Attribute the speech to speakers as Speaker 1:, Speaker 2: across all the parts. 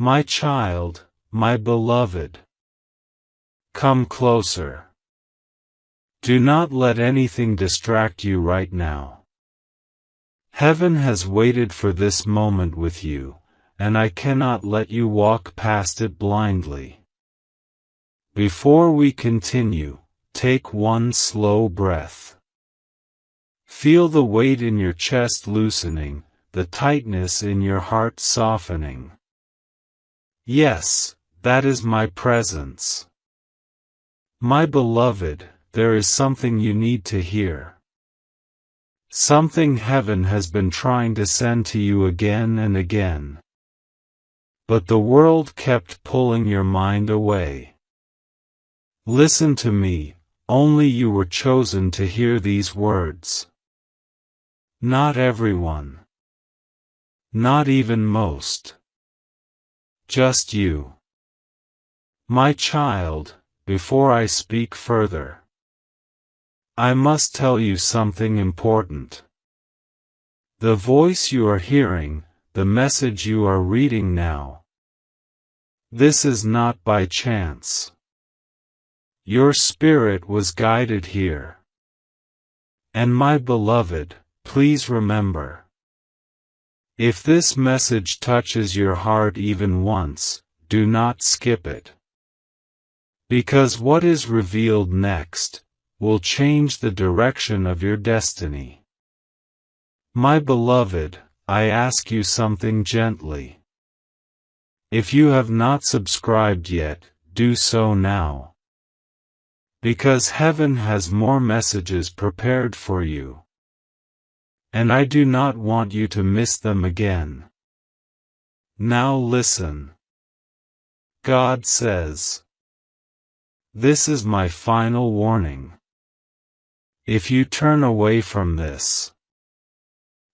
Speaker 1: My child, my beloved. Come closer. Do not let anything distract you right now. Heaven has waited for this moment with you, and I cannot let you walk past it blindly. Before we continue, take one slow breath. Feel the weight in your chest loosening, the tightness in your heart softening. Yes, that is my presence. My beloved, there is something you need to hear. Something heaven has been trying to send to you again and again. But the world kept pulling your mind away. Listen to me, only you were chosen to hear these words. Not everyone. Not even most. Just you. My child, before I speak further, I must tell you something important. The voice you are hearing, the message you are reading now, this is not by chance. Your spirit was guided here. And my beloved, please remember, if this message touches your heart even once, do not skip it. Because what is revealed next will change the direction of your destiny. My beloved, I ask you something gently. If you have not subscribed yet, do so now. Because heaven has more messages prepared for you. And I do not want you to miss them again. Now listen. God says, this is my final warning. If you turn away from this,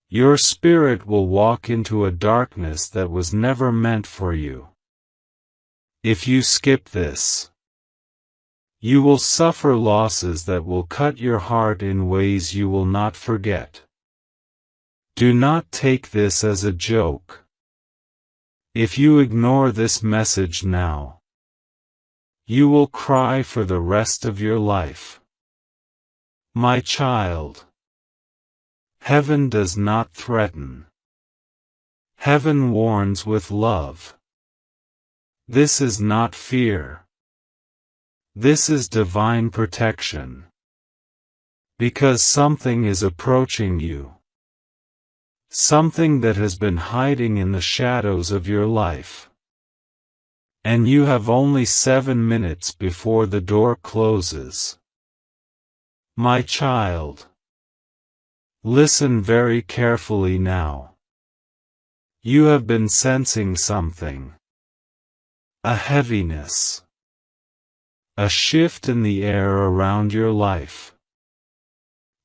Speaker 1: your spirit will walk into a darkness that was never meant for you. If you skip this, you will suffer losses that will cut your heart in ways you will not forget. Do not take this as a joke. If you ignore this message now, you will cry for the rest of your life. My child, heaven does not threaten. Heaven warns with love. This is not fear. This is divine protection. Because something is approaching you. Something that has been hiding in the shadows of your life. And you have only 7 minutes before the door closes. My child, listen very carefully now. You have been sensing something. A heaviness. A shift in the air around your life.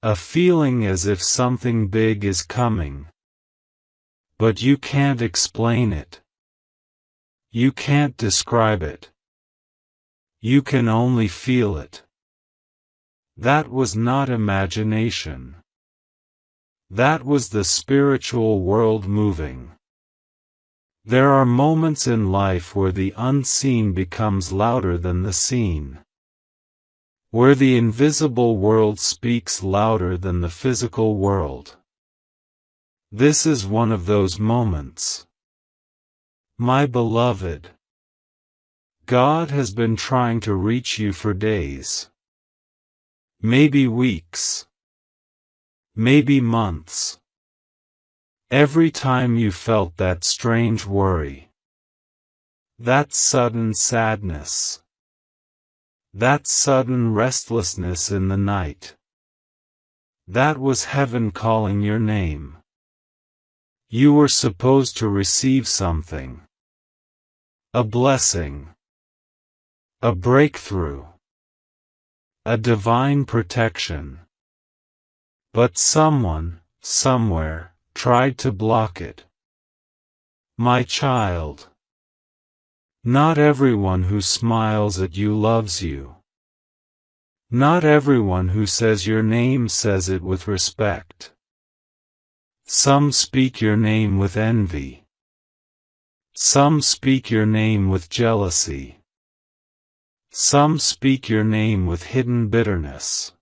Speaker 1: A feeling as if something big is coming. But you can't explain it. You can't describe it. You can only feel it. That was not imagination. That was the spiritual world moving. There are moments in life where the unseen becomes louder than the seen. Where the invisible world speaks louder than the physical world. This is one of those moments. My beloved, God has been trying to reach you for days. Maybe weeks. Maybe months. Every time you felt that strange worry. That sudden sadness. That sudden restlessness in the night. That was heaven calling your name. You were supposed to receive something. A blessing. A breakthrough. A divine protection. But someone, somewhere, tried to block it. My child. Not everyone who smiles at you loves you. Not everyone who says your name says it with respect. Some speak your name with envy. Some speak your name with jealousy. Some speak your name with hidden bitterness.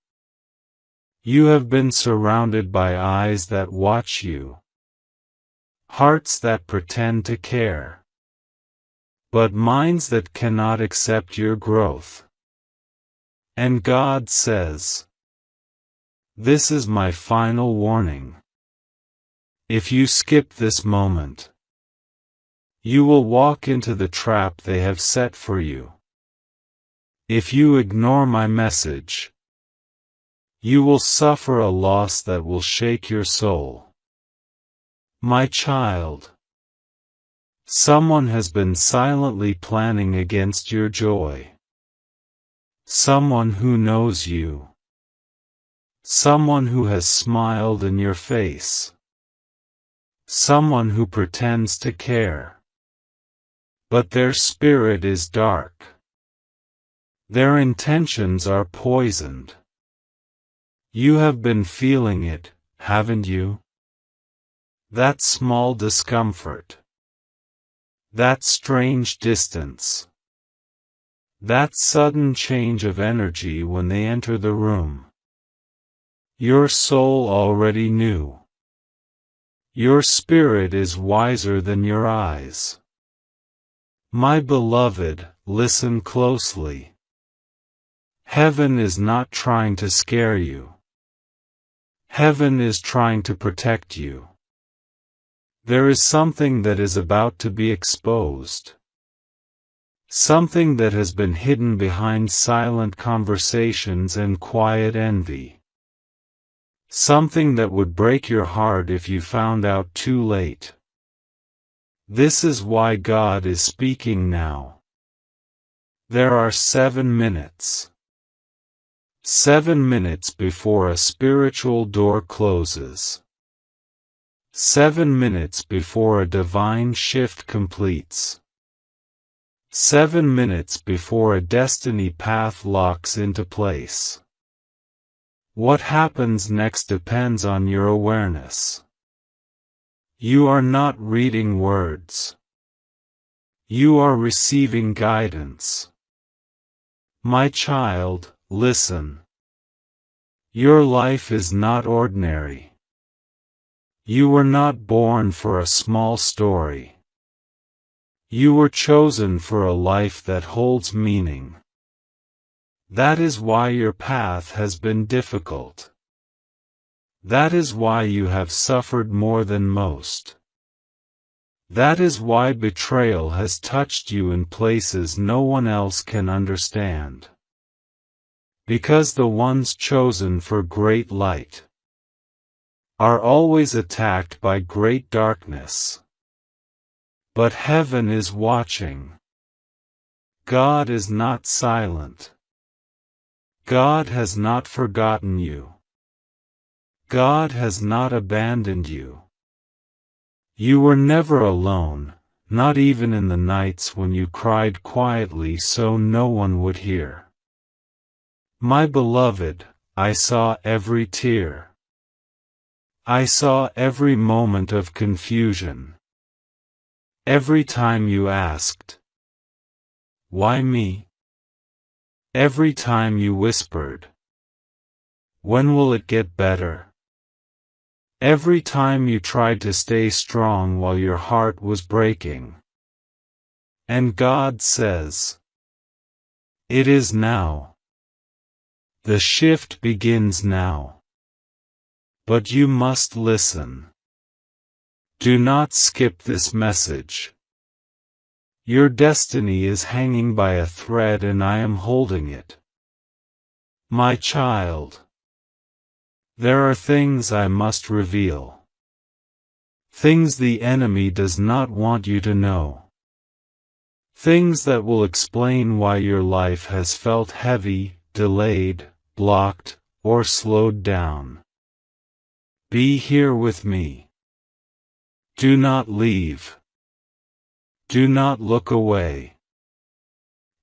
Speaker 1: You have been surrounded by eyes that watch you, hearts that pretend to care, but minds that cannot accept your growth. And God says, "This is my final warning. If you skip this moment, you will walk into the trap they have set for you. If you ignore my message, you will suffer a loss that will shake your soul. My child, someone has been silently planning against your joy. Someone who knows you. Someone who has smiled in your face. Someone who pretends to care. But their spirit is dark. Their intentions are poisoned. You have been feeling it, haven't you? That small discomfort. That strange distance. That sudden change of energy when they enter the room. Your soul already knew. Your spirit is wiser than your eyes. My beloved, listen closely. Heaven is not trying to scare you. Heaven is trying to protect you. There is something that is about to be exposed. Something that has been hidden behind silent conversations and quiet envy. Something that would break your heart if you found out too late. This is why God is speaking now. There are 7 minutes. 7 minutes before a spiritual door closes. 7 minutes before a divine shift completes. 7 minutes before a destiny path locks into place. What happens next depends on your awareness. You are not reading words. You are receiving guidance. My child, listen. Your life is not ordinary. You were not born for a small story. You were chosen for a life that holds meaning. That is why your path has been difficult. That is why you have suffered more than most. That is why betrayal has touched you in places no one else can understand. Because the ones chosen for great light are always attacked by great darkness. But heaven is watching. God is not silent. God has not forgotten you. God has not abandoned you. You were never alone, not even in the nights when you cried quietly so no one would hear. My beloved, I saw every tear. I saw every moment of confusion. Every time you asked, "Why me?" Every time you whispered, "When will it get better?" Every time you tried to stay strong while your heart was breaking. And God says, "It is now. The shift begins now. But you must listen. Do not skip this message. Your destiny is hanging by a thread and I am holding it. My child. There are things I must reveal. Things the enemy does not want you to know. Things that will explain why your life has felt heavy, delayed, blocked, or slowed down. Be here with me. Do not leave. Do not look away.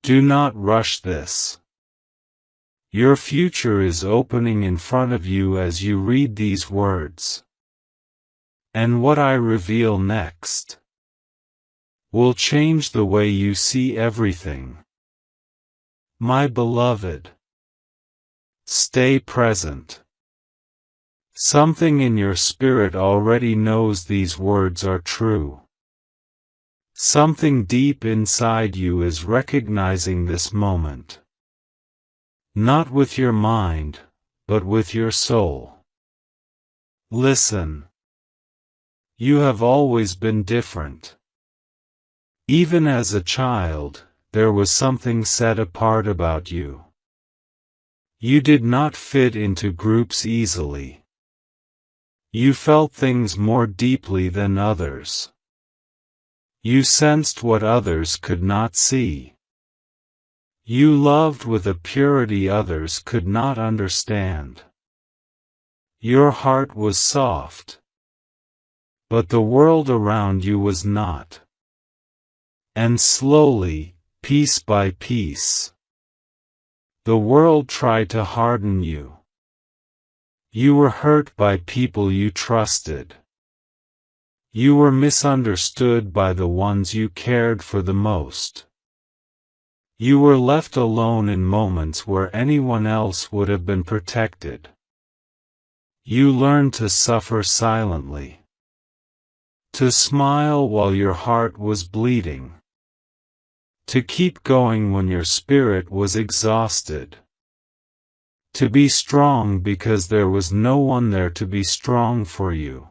Speaker 1: Do not rush this. Your future is opening in front of you as you read these words. And what I reveal next will change the way you see everything. My beloved, stay present. Something in your spirit already knows these words are true. Something deep inside you is recognizing this moment. Not with your mind, but with your soul. Listen. You have always been different. Even as a child, there was something set apart about you. You did not fit into groups easily. You felt things more deeply than others. You sensed what others could not see. You loved with a purity others could not understand. Your heart was soft. But the world around you was not. And slowly, piece by piece, the world tried to harden you. You were hurt by people you trusted. You were misunderstood by the ones you cared for the most. You were left alone in moments where anyone else would have been protected. You learned to suffer silently. To smile while your heart was bleeding. To keep going when your spirit was exhausted. To be strong because there was no one there to be strong for you.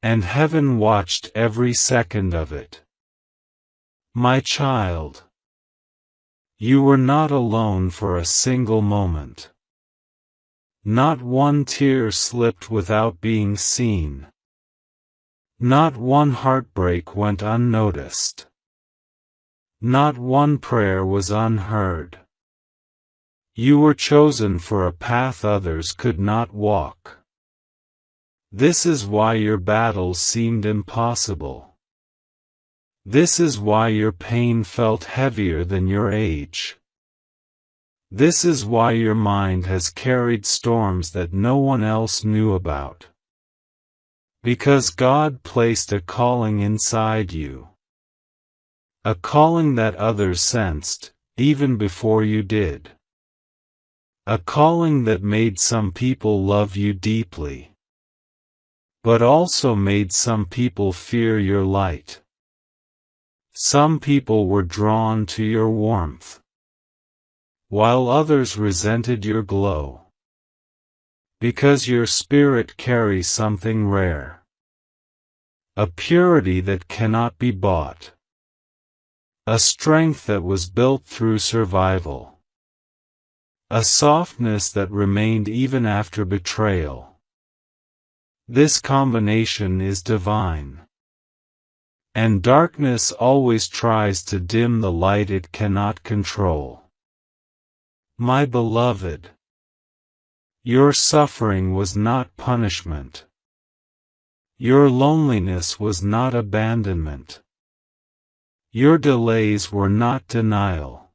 Speaker 1: And heaven watched every second of it. My child, you were not alone for a single moment. Not one tear slipped without being seen. Not one heartbreak went unnoticed. Not one prayer was unheard. You were chosen for a path others could not walk. This is why your battles seemed impossible. This is why your pain felt heavier than your age. This is why your mind has carried storms that no one else knew about. Because God placed a calling inside you. A calling that others sensed, even before you did. A calling that made some people love you deeply. But also made some people fear your light. Some people were drawn to your warmth, while others resented your glow. Because your spirit carries something rare. A purity that cannot be bought. A strength that was built through survival. A softness that remained even after betrayal. This combination is divine. And darkness always tries to dim the light it cannot control. My beloved, your suffering was not punishment. Your loneliness was not abandonment. Your delays were not denial.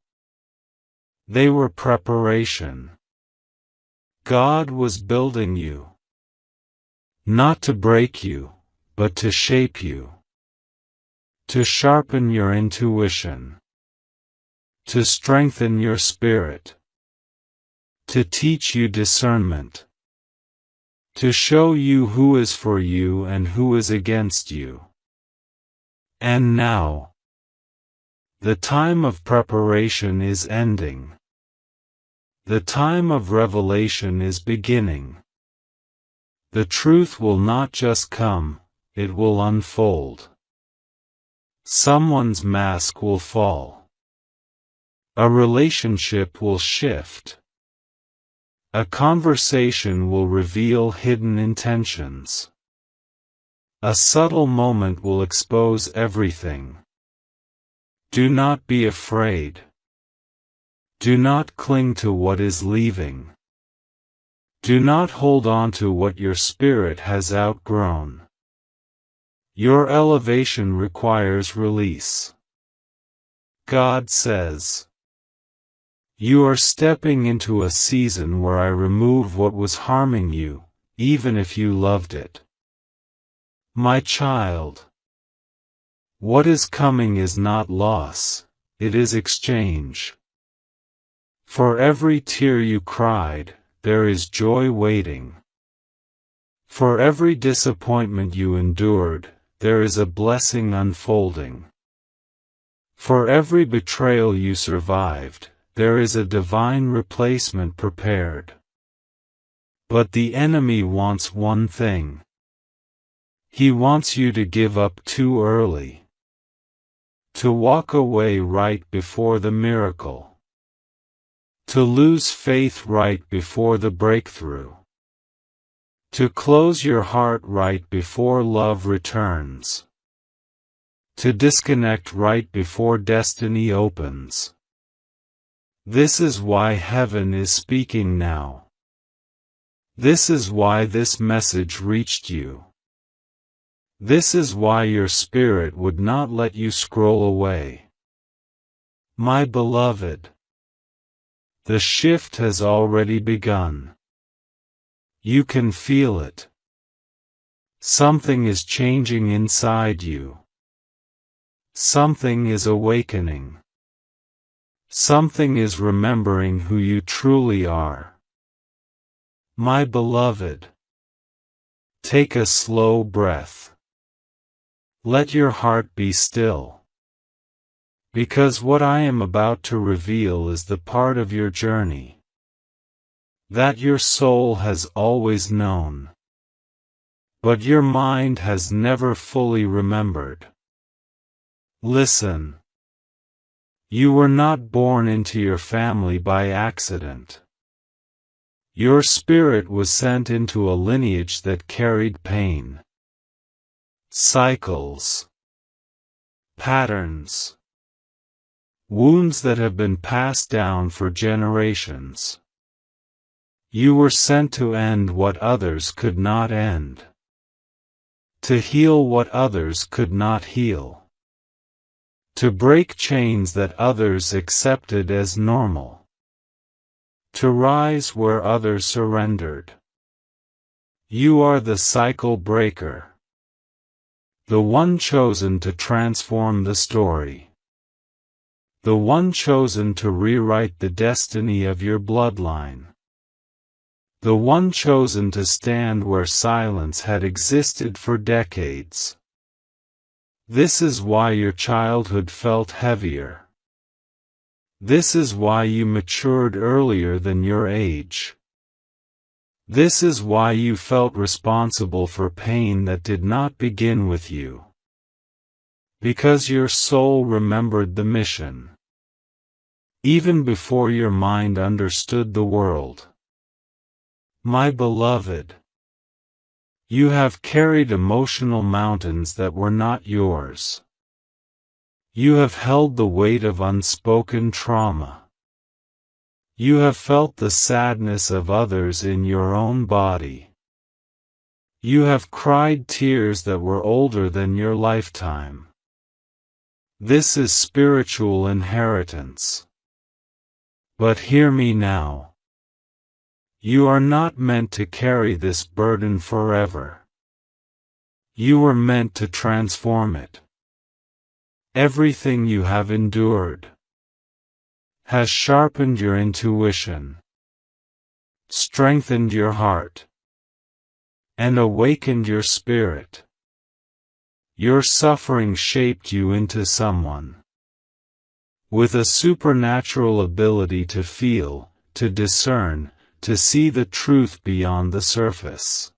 Speaker 1: They were preparation. God was building you. Not to break you, but to shape you. To sharpen your intuition. To strengthen your spirit. To teach you discernment. To show you who is for you and who is against you. And now, the time of preparation is ending. The time of revelation is beginning. The truth will not just come, it will unfold. Someone's mask will fall. A relationship will shift. A conversation will reveal hidden intentions. A subtle moment will expose everything. Do not be afraid. Do not cling to what is leaving. Do not hold on to what your spirit has outgrown. Your elevation requires release. God says, you are stepping into a season where I remove what was harming you, even if you loved it. My child, What is coming is not loss, it is exchange. For every tear you cried, there is joy waiting. For every disappointment you endured, there is a blessing unfolding. For every betrayal you survived, there is a divine replacement prepared. But the enemy wants one thing. He wants you to give up too early. To walk away right before the miracle. To lose faith right before the breakthrough. To close your heart right before love returns. To disconnect right before destiny opens. This is why heaven is speaking now. This is why this message reached you. This is why your spirit would not let you scroll away. My beloved, the shift has already begun. You can feel it. Something is changing inside you. Something is awakening. Something is remembering who you truly are. My beloved, take a slow breath. Let your heart be still. Because what I am about to reveal is the part of your journey that your soul has always known, but your mind has never fully remembered. Listen. You were not born into your family by accident. Your spirit was sent into a lineage that carried pain. Cycles. Patterns. Wounds that have been passed down for generations. You were sent to end what others could not end. To heal what others could not heal. To break chains that others accepted as normal. To rise where others surrendered. You are the cycle breaker. The one chosen to transform the story. The one chosen to rewrite the destiny of your bloodline. The one chosen to stand where silence had existed for decades. This is why your childhood felt heavier. This is why you matured earlier than your age. This is why you felt responsible for pain that did not begin with you. Because your soul remembered the mission. Even before your mind understood the world. My beloved, you have carried emotional mountains that were not yours. You have held the weight of unspoken trauma. You have felt the sadness of others in your own body. You have cried tears that were older than your lifetime. This is spiritual inheritance. But hear me now. You are not meant to carry this burden forever. You were meant to transform it. Everything you have endured has sharpened your intuition, strengthened your heart, and awakened your spirit. Your suffering shaped you into someone with a supernatural ability to feel, to discern, to see the truth beyond the surface.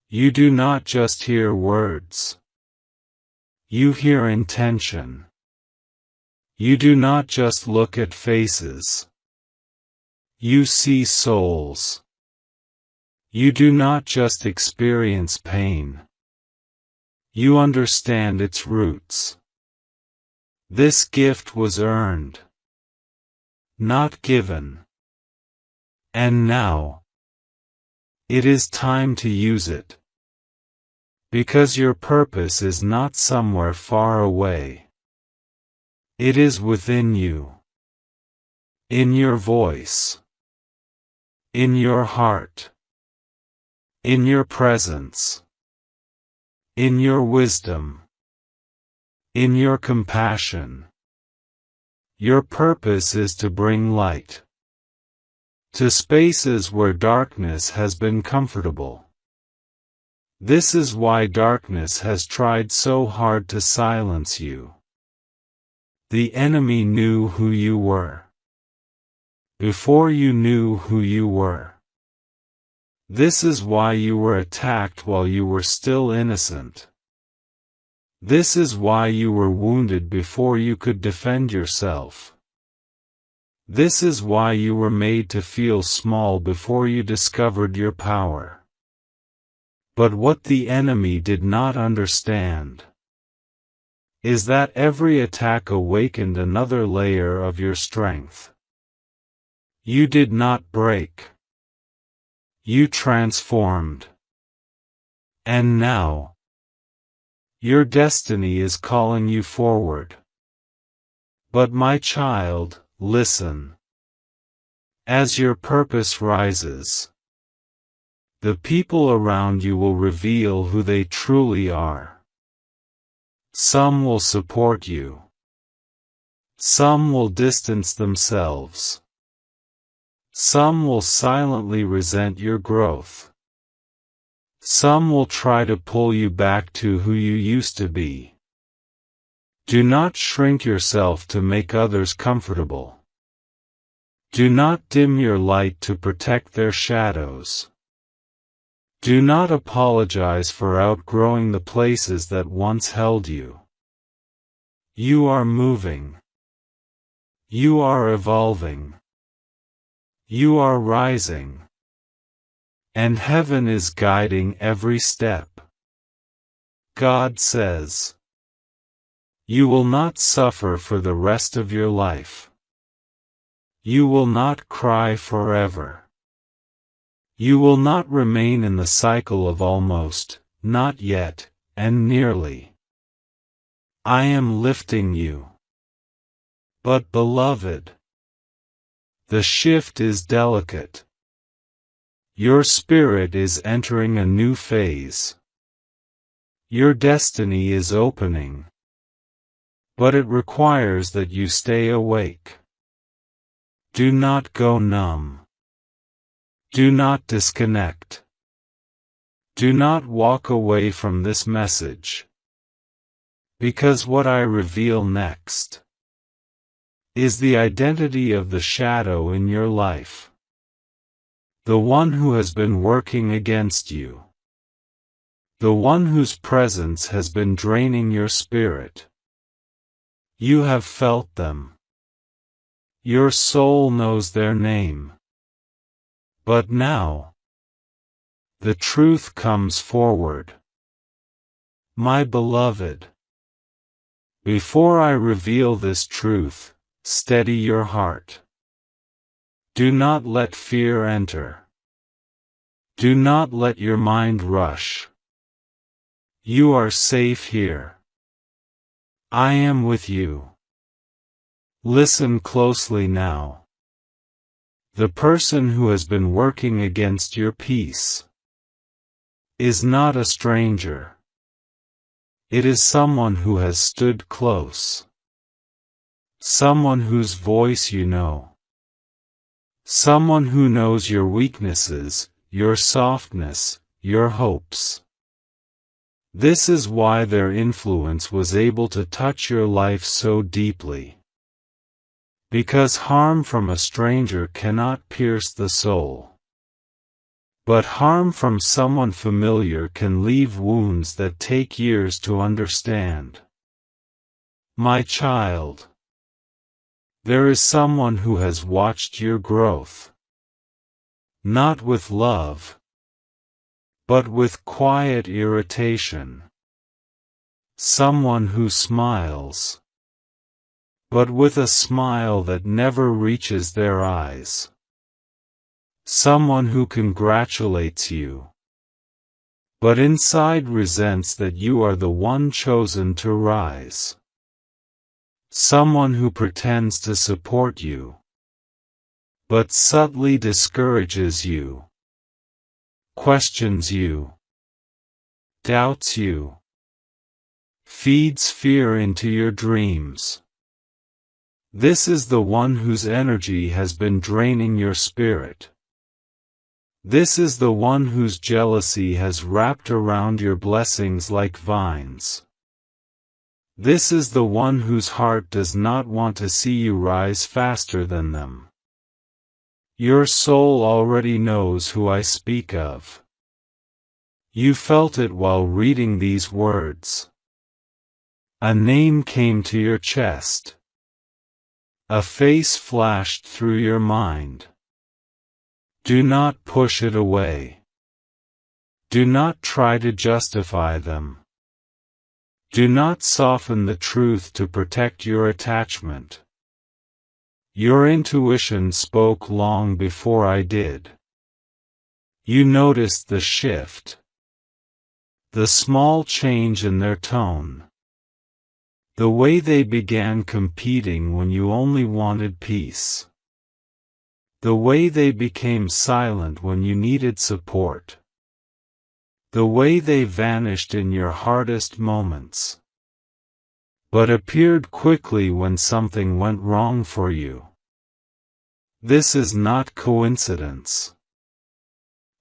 Speaker 1: You do not just hear words. You hear intention. You do not just look at faces. You see souls. You do not just experience pain. You understand its roots. This gift was earned, not given. And now, it is time to use it. Because your purpose is not somewhere far away. It is within you. In your voice. In your heart. In your presence. In your wisdom. In your compassion, your purpose is to bring light to spaces where darkness has been comfortable. This is why darkness has tried so hard to silence you. The enemy knew who you were before you knew who you were. This is why you were attacked while you were still innocent. This is why you were wounded before you could defend yourself. This is why you were made to feel small before you discovered your power. But what the enemy did not understand is that every attack awakened another layer of your strength. You did not break. You transformed. And now, your destiny is calling you forward. But my child, listen. As your purpose rises, the people around you will reveal who they truly are. Some will support you. Some will distance themselves. Some will silently resent your growth. Some will try to pull you back to who you used to be. Do not shrink yourself to make others comfortable. Do not dim your light to protect their shadows. Do not apologize for outgrowing the places that once held you. You are moving. You are evolving. You are rising. And heaven is guiding every step. God says, you will not suffer for the rest of your life. You will not cry forever. You will not remain in the cycle of almost, not yet, and nearly. I am lifting you. But beloved, the shift is delicate. Your spirit is entering a new phase. Your destiny is opening. But it requires that you stay awake. Do not go numb. Do not disconnect. Do not walk away from this message. Because what I reveal next is the identity of the shadow in your life. The one who has been working against you. The one whose presence has been draining your spirit. You have felt them. Your soul knows their name. But now, the truth comes forward. My beloved, before I reveal this truth, steady your heart. Do not let fear enter. Do not let your mind rush. You are safe here. I am with you. Listen closely now. The person who has been working against your peace is not a stranger. It is someone who has stood close. Someone whose voice you know. Someone who knows your weaknesses, your softness, your hopes. This is why their influence was able to touch your life so deeply. Because harm from a stranger cannot pierce the soul. But harm from someone familiar can leave wounds that take years to understand. My child, there is someone who has watched your growth. Not with love, but with quiet irritation. Someone who smiles, but with a smile that never reaches their eyes. Someone who congratulates you, but inside resents that you are the one chosen to rise. Someone who pretends to support you, but subtly discourages you, questions you, doubts you, feeds fear into your dreams. This is the one whose energy has been draining your spirit. This is the one whose jealousy has wrapped around your blessings like vines. This is the one whose heart does not want to see you rise faster than them. Your soul already knows who I speak of. You felt it while reading these words. A name came to your chest. A face flashed through your mind. Do not push it away. Do not try to justify them. Do not soften the truth to protect your attachment. Your intuition spoke long before I did. You noticed the shift. The small change in their tone. The way they began competing when you only wanted peace. The way they became silent when you needed support. The way they vanished in your hardest moments, but appeared quickly when something went wrong for you. This is not coincidence.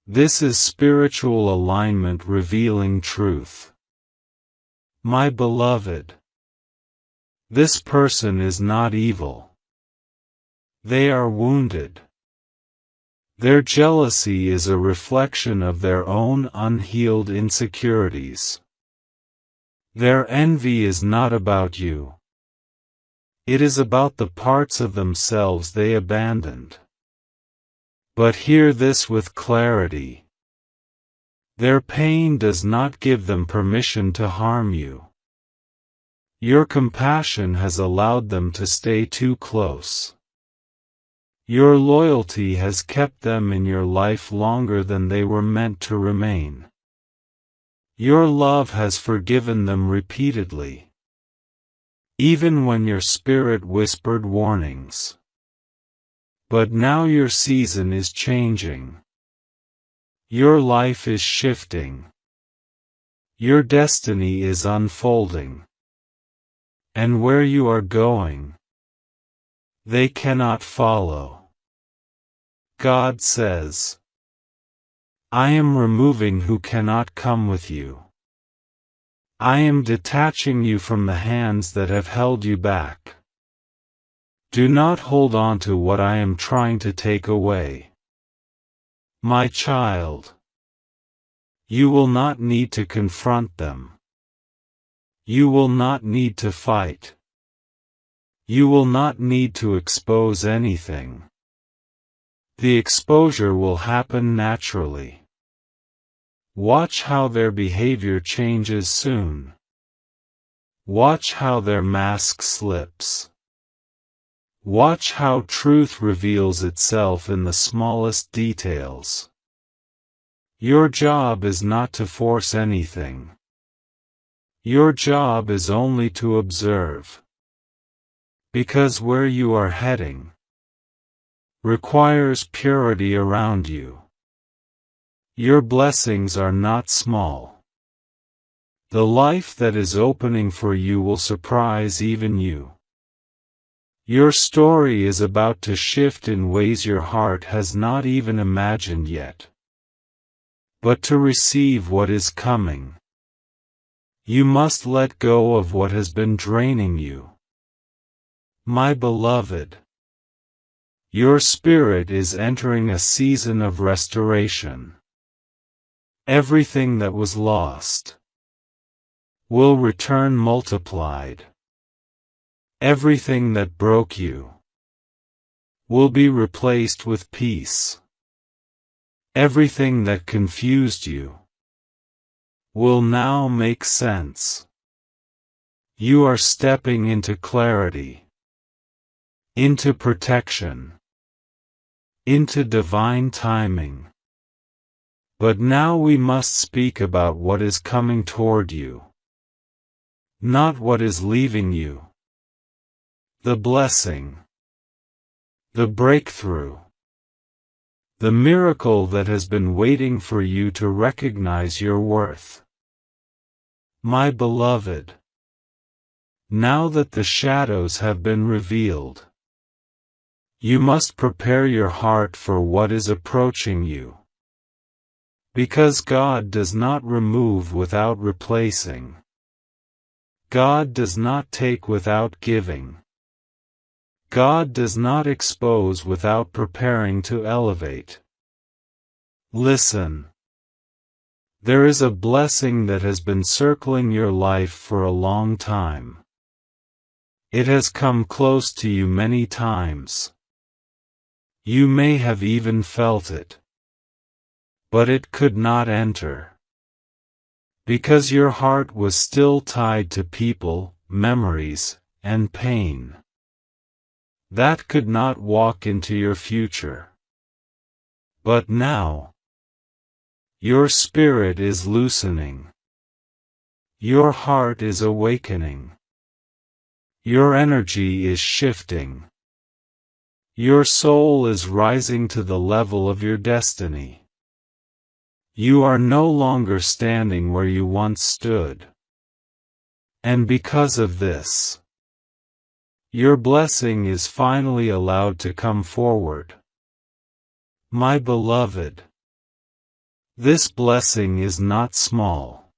Speaker 1: This is spiritual alignment revealing truth. My beloved, this person is not evil. They are wounded. Their jealousy is a reflection of their own unhealed insecurities. Their envy is not about you. It is about the parts of themselves they abandoned. But hear this with clarity. Their pain does not give them permission to harm you. Your compassion has allowed them to stay too close. Your loyalty has kept them in your life longer than they were meant to remain. Your love has forgiven them repeatedly, even when your spirit whispered warnings. But now your season is changing. Your life is shifting. Your destiny is unfolding. And where you are going, they cannot follow. God says, I am removing who cannot come with you. I am detaching you from the hands that have held you back. Do not hold on to what I am trying to take away. My child, you will not need to confront them. You will not need to fight. You will not need to expose anything. The exposure will happen naturally. Watch how their behavior changes soon. Watch how their mask slips. Watch how truth reveals itself in the smallest details. Your job is not to force anything. Your job is only to observe. Because where you are heading requires purity around you. Your blessings are not small. The life that is opening for you will surprise even you. Your story is about to shift in ways your heart has not even imagined yet. But to receive what is coming, you must let go of what has been draining you. My beloved, your spirit is entering a season of restoration. Everything that was lost will return multiplied. Everything that broke you will be replaced with peace. Everything that confused you will now make sense. You are stepping into clarity, into protection, into divine timing. But now we must speak about what is coming toward you, not what is leaving you. The blessing, the breakthrough, the miracle that has been waiting for you to recognize your worth. My beloved, Now that the shadows have been revealed, you must prepare your heart for what is approaching you. Because God does not remove without replacing. God does not take without giving. God does not expose without preparing to elevate. Listen. There is a blessing that has been circling your life for a long time. It has come close to you many times. You may have even felt it. But it could not enter. Because your heart was still tied to people, memories, and pain. That could not walk into your future. But now, your spirit is loosening. Your heart is awakening. Your energy is shifting. Your soul is rising to the level of your destiny. You are no longer standing where you once stood. And because of this, your blessing is finally allowed to come forward. My beloved, this blessing is not small,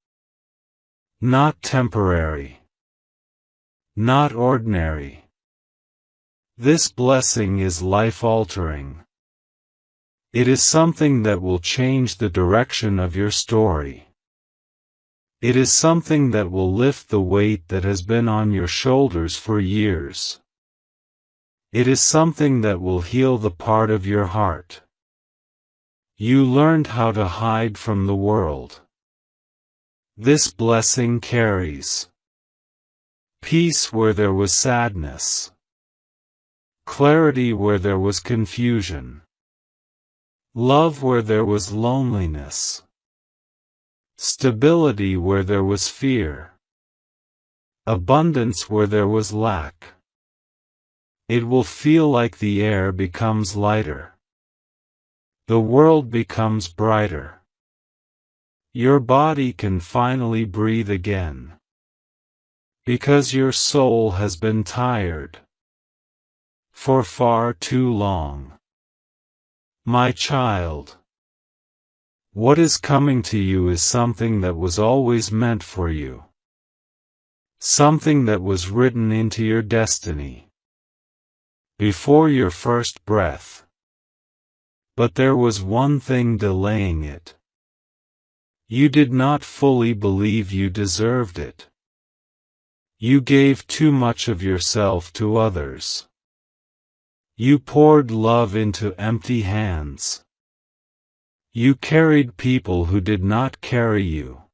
Speaker 1: not temporary, not ordinary. This blessing is life-altering. It is something that will change the direction of your story. It is something that will lift the weight that has been on your shoulders for years. It is something that will heal the part of your heart you learned how to hide from the world. This blessing carries peace where there was sadness, clarity where there was confusion, love where there was loneliness, stability where there was fear, abundance where there was lack. It will feel like the air becomes lighter. The world becomes brighter. Your body can finally breathe again. Because your soul has been tired for far too long. My child, what is coming to you is something that was always meant for you. Something that was written into your destiny before your first breath. But there was one thing delaying it. You did not fully believe you deserved it. You gave too much of yourself to others. You poured love into empty hands. You carried people who did not carry you.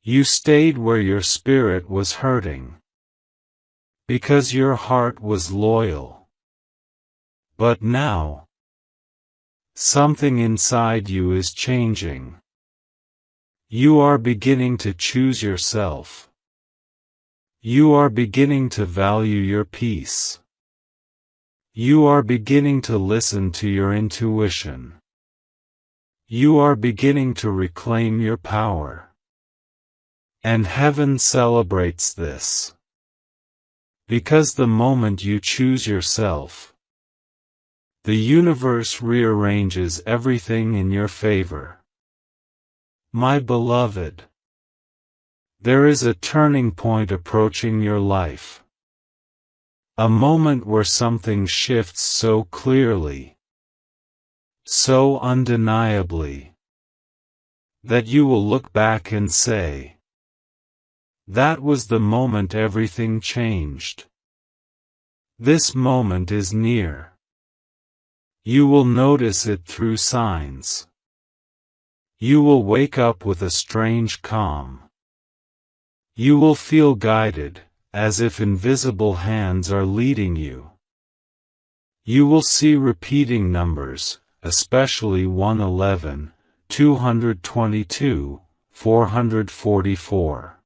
Speaker 1: You stayed where your spirit was hurting. Because your heart was loyal. But now, something inside you is changing. You are beginning to choose yourself. You are beginning to value your peace. You are beginning to listen to your intuition. You are beginning to reclaim your power. And heaven celebrates this. Because the moment you choose yourself, the universe rearranges everything in your favor. My beloved, there is a turning point approaching your life. A moment where something shifts so clearly, so undeniably, that you will look back and say, that was the moment everything changed. This moment is near. You will notice it through signs. You will wake up with a strange calm. You will feel guided, as if invisible hands are leading you. You will see repeating numbers, especially 111, 222, 444.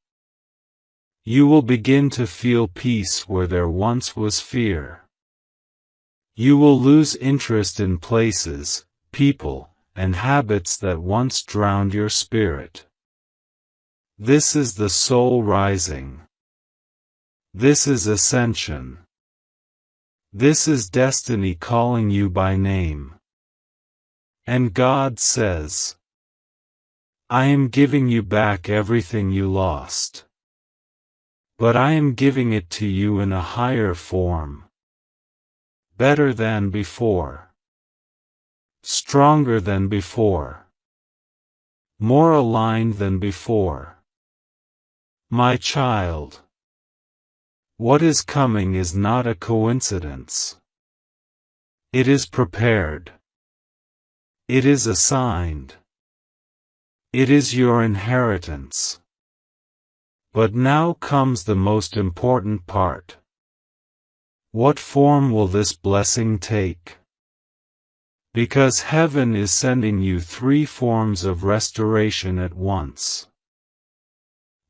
Speaker 1: You will begin to feel peace where there once was fear. You will lose interest in places, people, and habits that once drowned your spirit. This is the soul rising. This is ascension. This is destiny calling you by name. And God says, I am giving you back everything you lost. But I am giving it to you in a higher form. Better than before. Stronger than before. More aligned than before. My child. What is coming is not a coincidence. It is prepared. It is assigned. It is your inheritance. But now comes the most important part. What form will this blessing take? Because heaven is sending you 3 forms of restoration at once.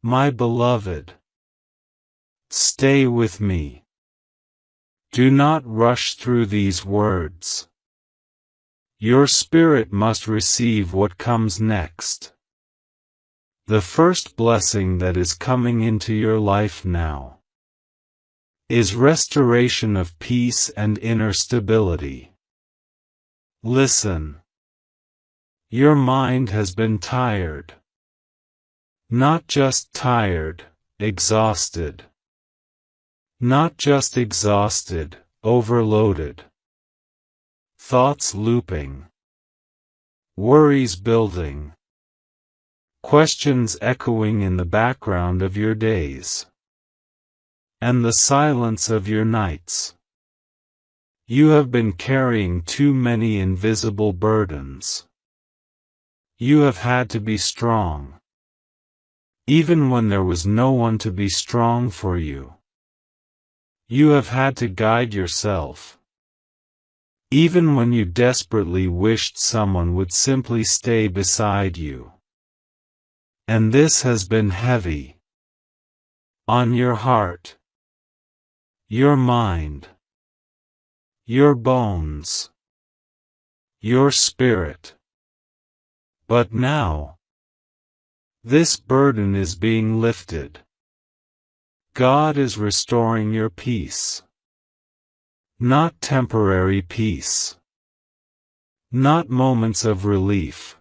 Speaker 1: My beloved, stay with me. Do not rush through these words. Your spirit must receive what comes next. The first blessing that is coming into your life now is restoration of peace and inner stability. Listen. Your mind has been tired. Not just tired, exhausted. Not just exhausted, overloaded. Thoughts looping. Worries building. Questions echoing in the background of your days. And the silence of your nights. You have been carrying too many invisible burdens. You have had to be strong. Even when there was no one to be strong for you. You have had to guide yourself. Even when you desperately wished someone would simply stay beside you. And this has been heavy. On your heart. Your mind. Your bones. Your spirit. But now, this burden is being lifted. God is restoring your peace. Not temporary peace. Not moments of relief.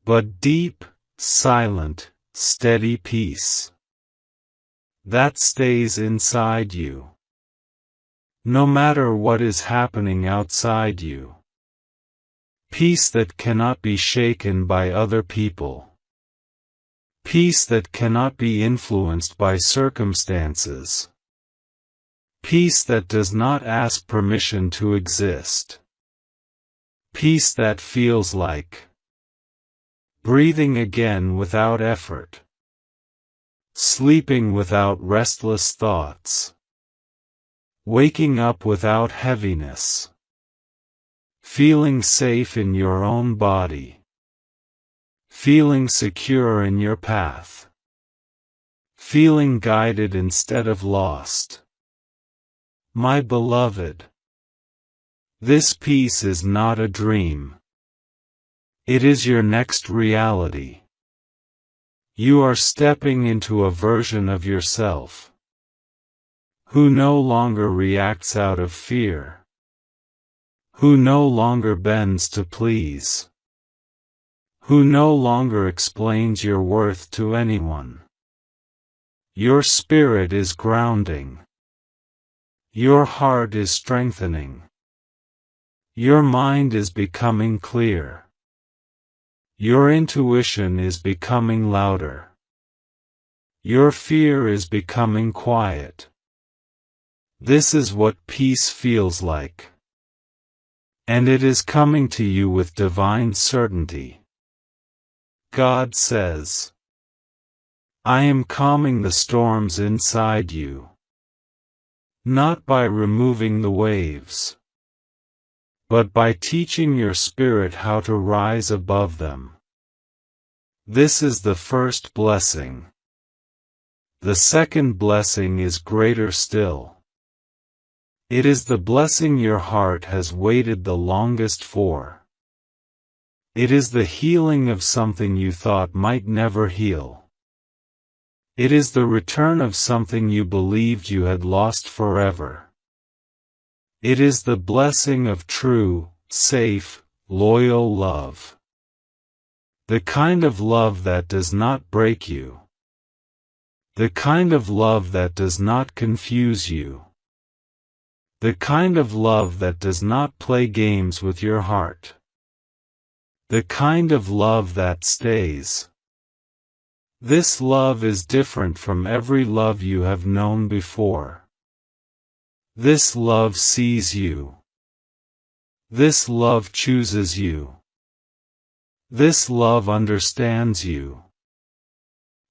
Speaker 1: But deep, silent, steady peace. That stays inside you. No matter what is happening outside you. Peace that cannot be shaken by other people. Peace that cannot be influenced by circumstances. Peace that does not ask permission to exist. Peace that feels like breathing again without effort. Sleeping without restless thoughts. Waking up without heaviness. Feeling safe in your own body. Feeling secure in your path. Feeling guided instead of lost. My beloved. This peace is not a dream. It is your next reality. You are stepping into a version of yourself who no longer reacts out of fear. Who no longer bends to please. Who no longer explains your worth to anyone. Your spirit is grounding. Your heart is strengthening. Your mind is becoming clear. Your intuition is becoming louder. Your fear is becoming quiet. This is what peace feels like. And it is coming to you with divine certainty. God says, I am calming the storms inside you. Not by removing the waves, but by teaching your spirit how to rise above them. This is the first blessing. The second blessing is greater still. It is the blessing your heart has waited the longest for. It is the healing of something you thought might never heal. It is the return of something you believed you had lost forever. It is the blessing of true, safe, loyal love. The kind of love that does not break you. The kind of love that does not confuse you. The kind of love that does not play games with your heart. The kind of love that stays. This love is different from every love you have known before. This love sees you. This love chooses you. This love understands you.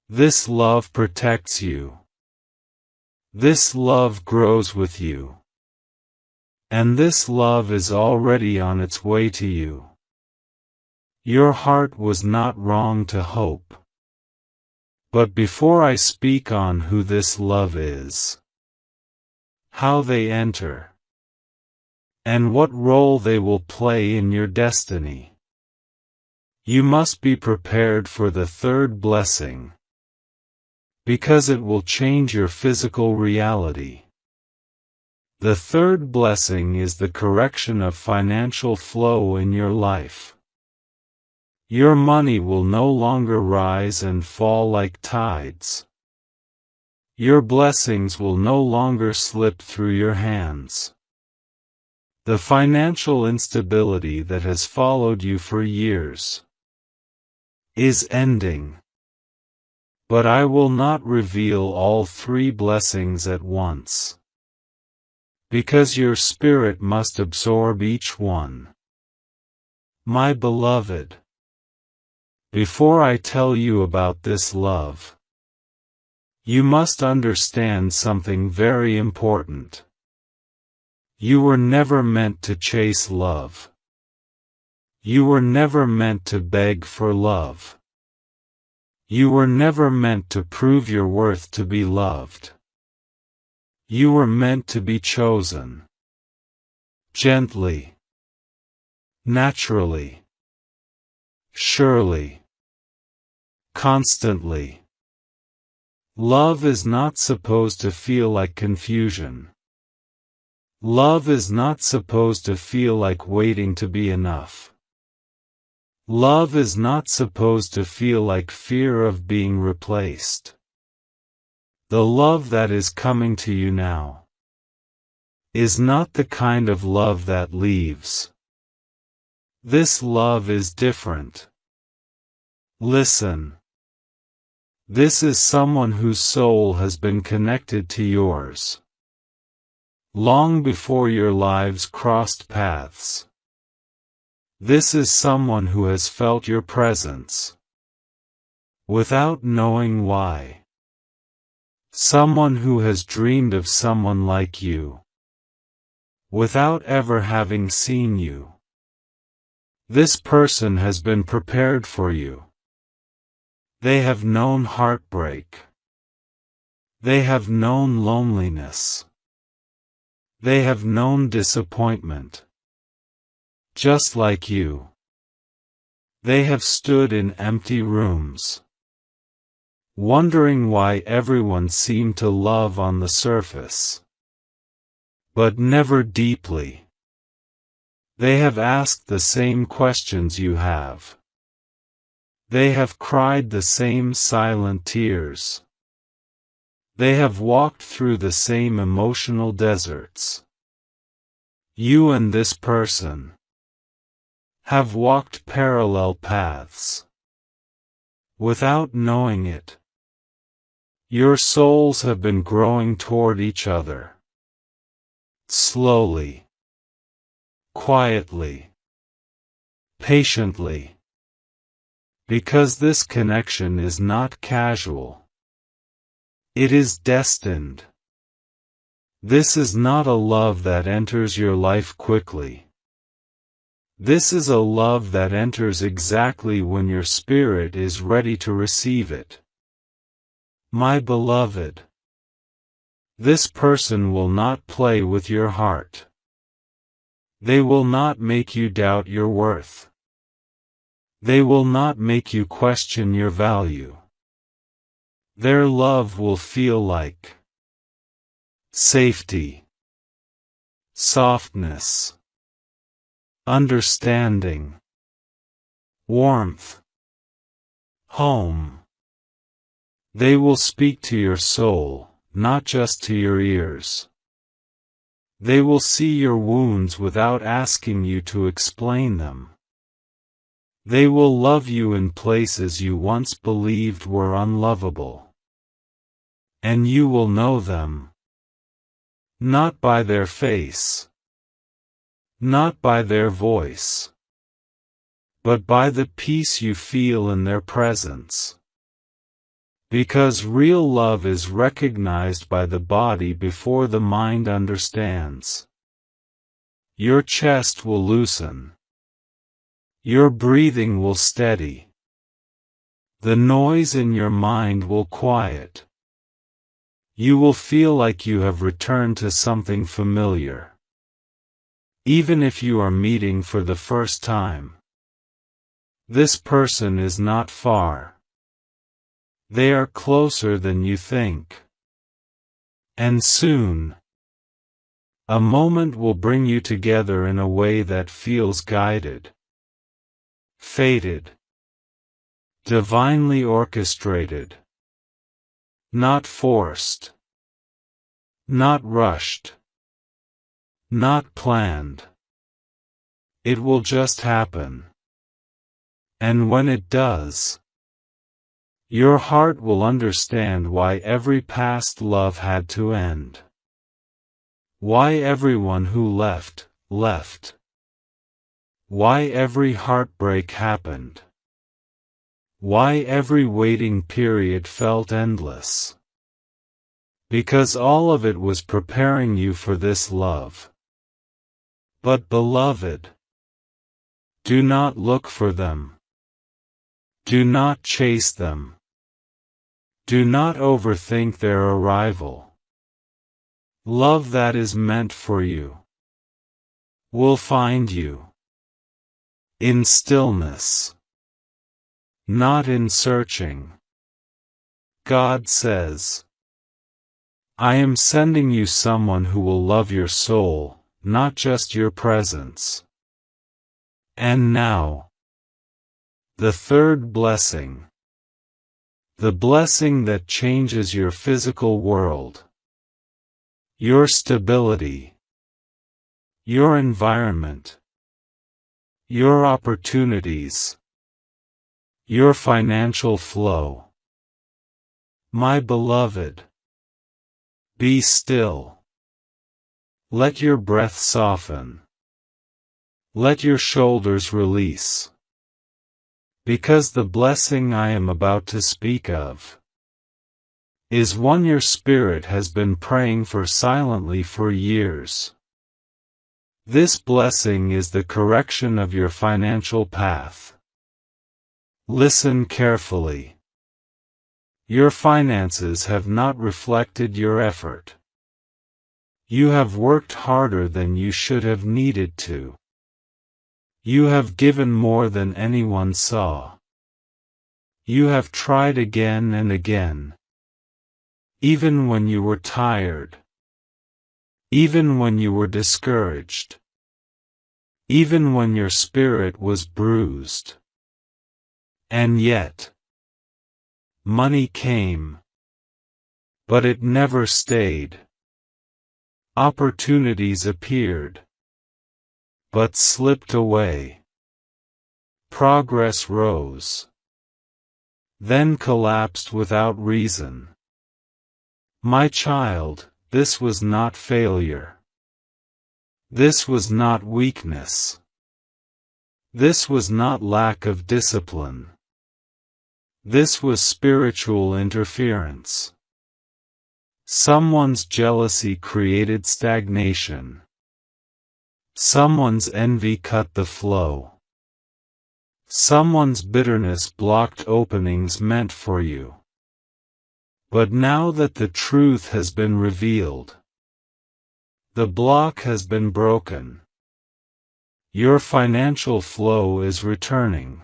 Speaker 1: This love protects you. This love grows with you. And this love is already on its way to you. Your heart was not wrong to hope. But before I speak on who this love is, how they enter, and what role they will play in your destiny, you must be prepared for the third blessing, because it will change your physical reality. The third blessing is the correction of financial flow in your life. Your money will no longer rise and fall like tides. Your blessings will no longer slip through your hands. The financial instability that has followed you for years is ending. But I will not reveal all three blessings at once, because your spirit must absorb each one. My beloved, before I tell you about this love, you must understand something very important. You were never meant to chase love. You were never meant to beg for love. You were never meant to prove your worth to be loved. You were meant to be chosen. Gently. Naturally. Surely. Constantly. Love is not supposed to feel like confusion. Love is not supposed to feel like waiting to be enough. Love is not supposed to feel like fear of being replaced. The love that is coming to you now is not the kind of love that leaves. This love is different. Listen. This is someone whose soul has been connected to yours long before your lives crossed paths. This is someone who has felt your presence without knowing why. Someone who has dreamed of someone like you without ever having seen you. This person has been prepared for you. They have known heartbreak. They have known loneliness. They have known disappointment. Just like you. They have stood in empty rooms, wondering why everyone seemed to love on the surface, but never deeply. They have asked the same questions you have. They have cried the same silent tears. They have walked through the same emotional deserts. You and this person have walked parallel paths without knowing it. Your souls have been growing toward each other. Slowly. Quietly. Patiently. Because this connection is not casual. It is destined. This is not a love that enters your life quickly. This is a love that enters exactly when your spirit is ready to receive it. My beloved, this person will not play with your heart. They will not make you doubt your worth. They will not make you question your value. Their love will feel like safety, softness, understanding, warmth, home. They will speak to your soul, not just to your ears. They will see your wounds without asking you to explain them. They will love you in places you once believed were unlovable. And you will know them. Not by their face. Not by their voice. But by the peace you feel in their presence. Because real love is recognized by the body before the mind understands. Your chest will loosen. Your breathing will steady. The noise in your mind will quiet. You will feel like you have returned to something familiar. Even if you are meeting for the first time. This person is not far. They are closer than you think. And soon, a moment will bring you together in a way that feels guided, fated, divinely orchestrated, not forced, not rushed, not planned. It will just happen. And when it does, your heart will understand why every past love had to end. Why everyone who left, left. Why every heartbreak happened. Why every waiting period felt endless. Because all of it was preparing you for this love. But beloved, do not look for them. Do not chase them. Do not overthink their arrival. Love that is meant for you will find you in stillness, not in searching. God says, I am sending you someone who will love your soul, not just your presence. And now, the third blessing. The blessing that changes your physical world. Your stability. Your environment. Your opportunities. Your financial flow. My beloved, be still. Let your breath soften. Let your shoulders release. Because the blessing I am about to speak of is one your spirit has been praying for silently for years. This blessing is the correction of your financial path. Listen carefully. Your finances have not reflected your effort. You have worked harder than you should have needed to. You have given more than anyone saw. You have tried again and again. Even when you were tired. Even when you were discouraged. Even when your spirit was bruised. And yet, money came. But it never stayed. Opportunities appeared. But slipped away. Progress rose. Then collapsed without reason. My child, this was not failure. This was not weakness. This was not lack of discipline. This was spiritual interference. Someone's jealousy created stagnation. Someone's envy cut the flow. Someone's bitterness blocked openings meant for you. But now that the truth has been revealed, the block has been broken. Your financial flow is returning.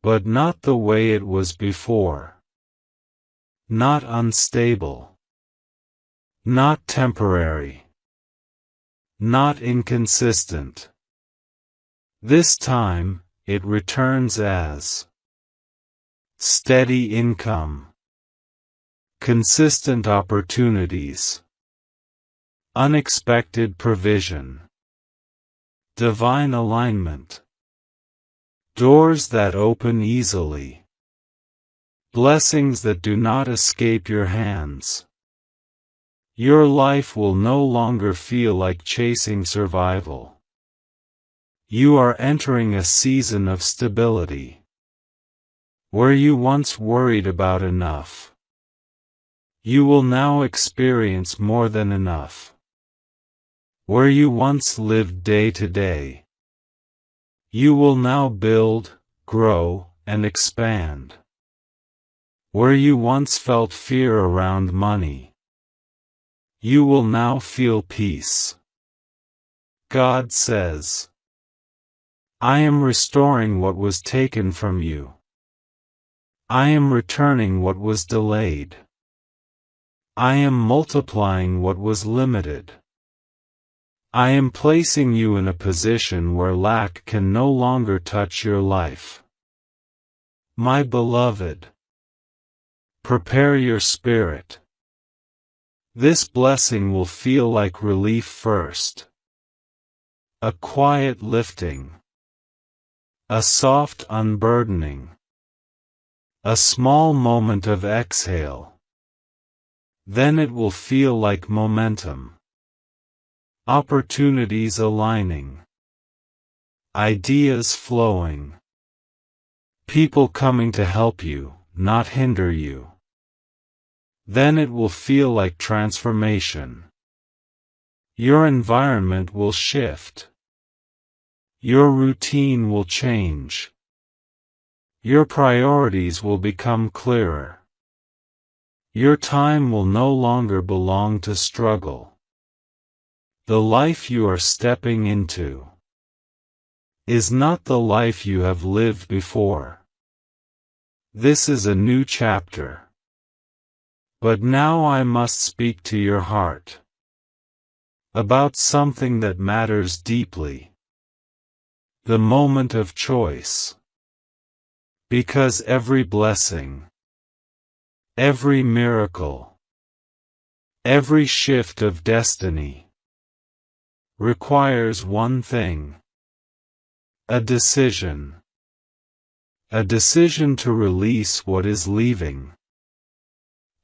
Speaker 1: But not the way it was before. not unstable, not temporary, not inconsistent. This time, it returns as steady income, consistent opportunities, unexpected provision, divine alignment, doors that open easily, blessings that do not escape your hands. Your life will no longer feel like chasing survival. You are entering a season of stability. Where you once worried about enough, you will now experience more than enough. Where you once lived day to day, you will now build, grow, and expand. Where you once felt fear around money, you will now feel peace. God says, I am restoring what was taken from you. I am returning what was delayed. I am multiplying what was limited. I am placing you in a position where lack can no longer touch your life. My beloved, prepare your spirit. This blessing will feel like relief first. A quiet lifting. A soft unburdening. A small moment of exhale. Then it will feel like momentum. Opportunities aligning. Ideas flowing. People coming to help you, not hinder you. Then it will feel like transformation. Your environment will shift. Your routine will change. Your priorities will become clearer. Your time will no longer belong to struggle. The life you are stepping into is not the life you have lived before. This is a new chapter. But now I must speak to your heart about something that matters deeply. The moment of choice. Because every blessing, every miracle, every shift of destiny requires one thing: a decision. A decision to release what is leaving.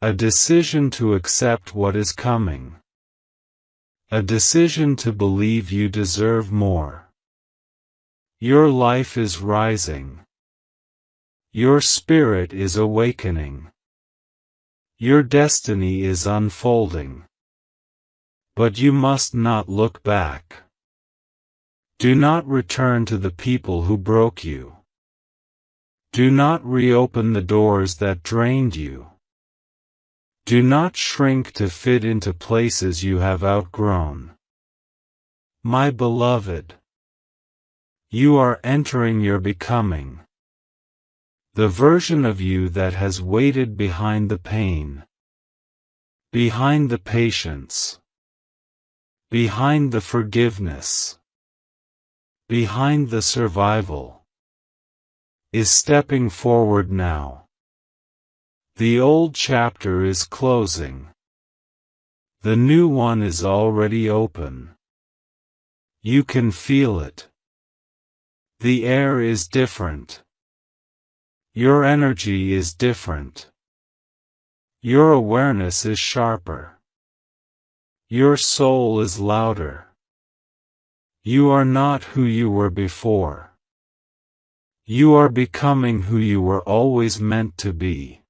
Speaker 1: A decision to accept what is coming. A decision to believe you deserve more. Your life is rising. Your spirit is awakening. Your destiny is unfolding. But you must not look back. Do not return to the people who broke you. Do not reopen the doors that drained you. Do not shrink to fit into places you have outgrown. My beloved, you are entering your becoming. The version of you that has waited behind the pain, behind the patience, behind the forgiveness, behind the survival, is stepping forward now. The old chapter is closing. The new one is already open. You can feel it. The air is different. Your energy is different. Your awareness is sharper. Your soul is louder. You are not who you were before. You are becoming who you were always meant to be.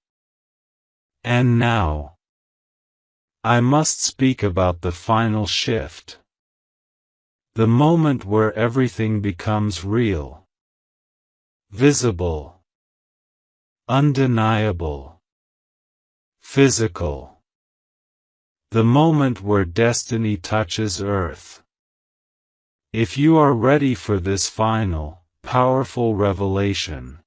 Speaker 1: And now, I must speak about the final shift. The moment where everything becomes real, visible, undeniable, physical. The moment where destiny touches earth. If you are ready for this final, powerful revelation,